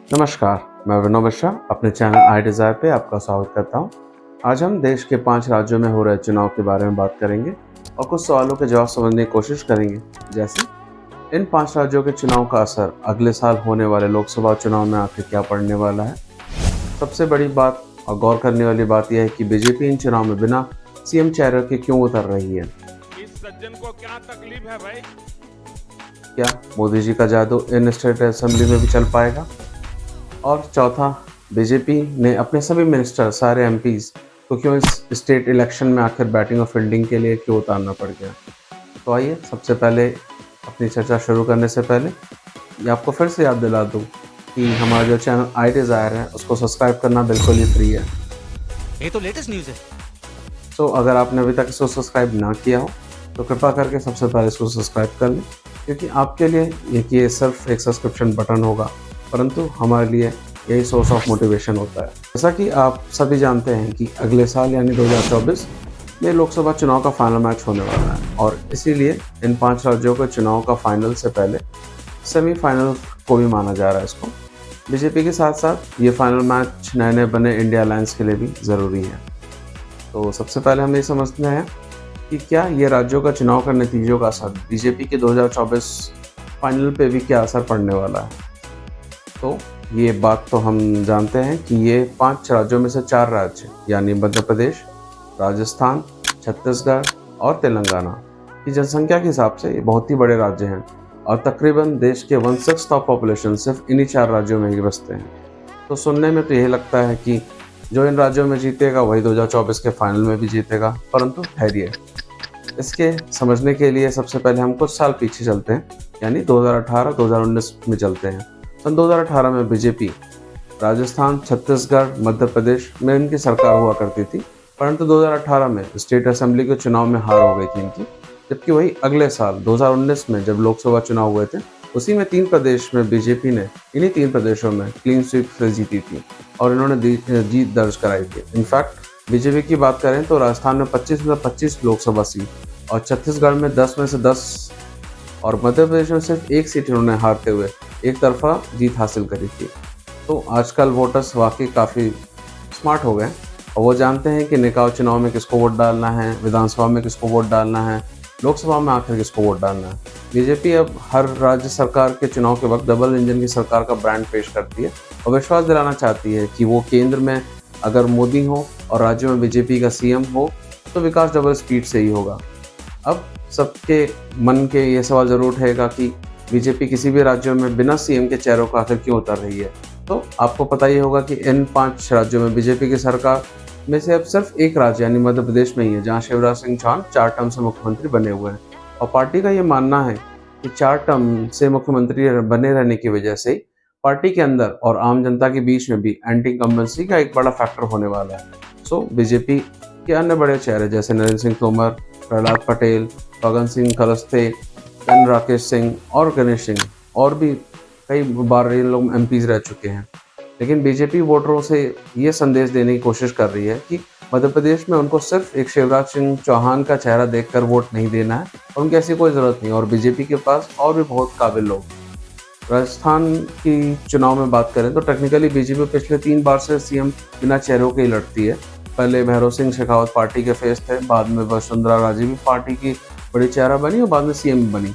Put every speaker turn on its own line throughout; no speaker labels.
नमस्कार, मैं विनोद मिश्रा अपने चैनल आई डिज़ायर पे आपका स्वागत करता हूँ। आज हम देश के 5 राज्यों में हो रहे चुनाव के बारे में बात करेंगे और कुछ सवालों के जवाब समझने की कोशिश करेंगे। जैसे इन 5 राज्यों के चुनाव का असर अगले साल होने वाले लोकसभा चुनाव में आखिर क्या पड़ने वाला है। सबसे बड़ी बात और गौर करने वाली बात यह है कि बीजेपी इन चुनाव में बिना सीएम चेहरे के क्यों उतर रही है।
इस सज्जन को क्या तकलीफ है भाई?
क्या मोदी जी का जादू इन स्टेट असेंबली में भी चल पाएगा? और चौथा, बीजेपी ने अपने सभी मिनिस्टर सारे एमपीज को क्यों इस स्टेट इलेक्शन में आखिर बैटिंग और फील्डिंग के लिए क्यों उतारना पड़ गया। तो आइए सबसे पहले अपनी चर्चा शुरू करने से पहले ये आपको फिर से याद दिला दूँ कि हमारा जो चैनल आई डिज़ायर है उसको सब्सक्राइब करना बिल्कुल ही फ्री है।
ये तो लेटेस्ट न्यूज़ है।
तो अगर आपने अभी तक इसको सब्सक्राइब ना किया हो तो कृपया करके सबसे पहले इसको सब्सक्राइब कर लें, क्योंकि आपके लिए ये सिर्फ एक सब्सक्रिप्शन बटन होगा, परंतु हमारे लिए यही सोर्स ऑफ मोटिवेशन होता है। जैसा कि आप सभी जानते हैं कि अगले साल यानी 2024 में लोकसभा चुनाव का फाइनल मैच होने वाला है और इसीलिए इन 5 राज्यों के चुनाव का फाइनल से पहले सेमीफाइनल को भी माना जा रहा है इसको। बीजेपी के साथ साथ ये फाइनल मैच नए नए बने इंडिया अलायंस के लिए भी ज़रूरी है। तो सबसे पहले हमें ये समझना है कि क्या ये राज्यों का चुनाव का नतीजों का असर बीजेपी के 2024 फाइनल पे भी क्या असर पड़ने वाला है। तो ये बात तो हम जानते हैं कि ये 5 राज्यों में से 4 राज्य यानी मध्य प्रदेश, राजस्थान, छत्तीसगढ़ और तेलंगाना की जनसंख्या के हिसाब से ये बहुत ही बड़े राज्य हैं और तकरीबन देश के 1/6 ऑफ पॉपुलेशन सिर्फ इन्हीं 4 राज्यों में ही बसते हैं। तो सुनने में तो यही लगता है कि जो इन राज्यों में जीतेगा वही 2024 के फाइनल में भी जीतेगा, परंतु ठहरिए, इसके समझने के लिए सबसे पहले हम कुछ साल पीछे चलते हैं, यानी 2018-2019 में चलते हैं। सन 2018 में बीजेपी राजस्थान, छत्तीसगढ़, मध्य प्रदेश में इनकी सरकार हुआ करती थी, परंतु 2018 में स्टेट असेंबली के चुनाव में हार हो गई थी इनकी। जबकि वही अगले साल 2019 में जब लोकसभा चुनाव हुए थे, उसी में 3 प्रदेश में बीजेपी ने इन्हीं 3 प्रदेशों में क्लीन स्वीप से जीती थी और इन्होंने जीत दर्ज कराई थी। इनफैक्ट बीजेपी की बात करें तो राजस्थान में 25 में 25 लोकसभा सीट और छत्तीसगढ़ में 10 में से 10 और मध्य प्रदेश में सिर्फ 1 सीट इन्होंने हारते हुए एक तरफा जीत हासिल करी थी। तो आजकल वोटर्स वाकई काफ़ी स्मार्ट हो गए और वो जानते हैं कि निकाय चुनाव में किसको वोट डालना है, विधानसभा में किसको वोट डालना है, लोकसभा में आखिर किसको वोट डालना है। बीजेपी अब हर राज्य सरकार के चुनाव के वक्त डबल इंजन की सरकार का ब्रांड पेश करती है और विश्वास दिलाना चाहती है कि वो केंद्र में अगर मोदी हो और राज्यों में बीजेपी का सीएम हो तो विकास डबल स्पीड से ही होगा। अब सबके मन के ये सवाल ज़रूर उठेगा कि बीजेपी किसी भी राज्यों में बिना सीएम के चेहरों का आखिर क्यों उतर रही है। तो आपको पता ही होगा कि इन 5 राज्यों में बीजेपी की सरकार में से अब सिर्फ एक राज्य यानी मध्य प्रदेश में ही है जहां शिवराज सिंह चौहान 4 टर्म से मुख्यमंत्री बने हुए हैं और पार्टी का ये मानना है कि 4 टर्म से मुख्यमंत्री बने रहने की वजह से पार्टी के अंदर और आम जनता के बीच में भी एंटी इनकम्बेंसी का एक बड़ा फैक्टर होने वाला है। सो बीजेपी के अन्य बड़े चेहरे जैसे नरेंद्र सिंह तोमर, प्रहलाद पटेल, फग्गन सिंह कुलस्ते, एन राकेश सिंह और गणेश सिंह और भी कई बार ये लोग एमपीज रह चुके हैं, लेकिन बीजेपी वोटरों से ये संदेश देने की कोशिश कर रही है कि मध्य प्रदेश में उनको सिर्फ एक शिवराज सिंह चौहान का चेहरा देखकर वोट नहीं देना है और उनकी ऐसी कोई ज़रूरत नहीं और बीजेपी के पास और भी बहुत काबिल लोग। राजस्थान की चुनाव में बात करें तो टेक्निकली बीजेपी पिछले 3 बार से सीएम बिना चेहरों के ही लड़ती है। पहले भैरव सिंह शेखावत पार्टी के फेस थे, बाद में वसुंधरा राजे भी पार्टी की बड़ी चेहरा बनी और बाद में सीएम बनी।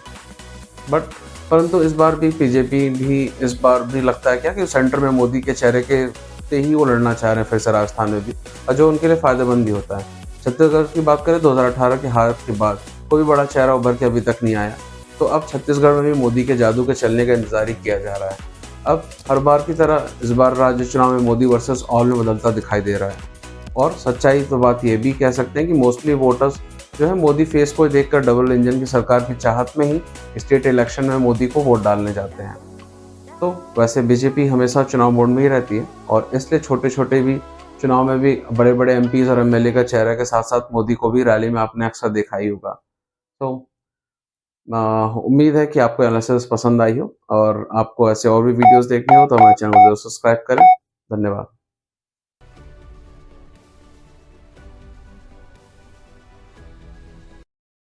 परंतु इस बार भी बीजेपी भी इस बार भी लगता है क्या कि सेंटर में मोदी के चेहरे के से ही वो लड़ना चाह रहे हैं फिर से राजस्थान में भी, और जो उनके लिए फायदेमंद भी होता है। छत्तीसगढ़ की बात करें 2018 की हार के बाद कोई बड़ा चेहरा उभर के अभी तक नहीं आया, तो अब छत्तीसगढ़ में भी मोदी के जादू के चलने का इंतजार ही किया जा रहा है। अब हर बार की तरह इस बार राज्य चुनाव में मोदी वर्सेस ऑल में बदलता दिखाई दे रहा है और सच्चाई तो बात ये भी कह सकते हैं कि मोस्टली वोटर्स जो है मोदी फेस को देखकर डबल इंजन की सरकार की चाहत में ही स्टेट इलेक्शन में मोदी को वोट डालने जाते हैं। तो वैसे बीजेपी हमेशा चुनाव मोड में ही रहती है और इसलिए छोटे छोटे भी चुनाव में भी बड़े बड़े एमपीज और एमएलए का चेहरे के साथ साथ मोदी को भी रैली में आपने अक्सर देखा ही होगा। तो उम्मीद है कि आपको एनालिसिस पसंद आई हो और आपको ऐसे और भी वीडियोस देखने हो तो हमारे चैनल को जरूर सब्सक्राइब करें। धन्यवाद।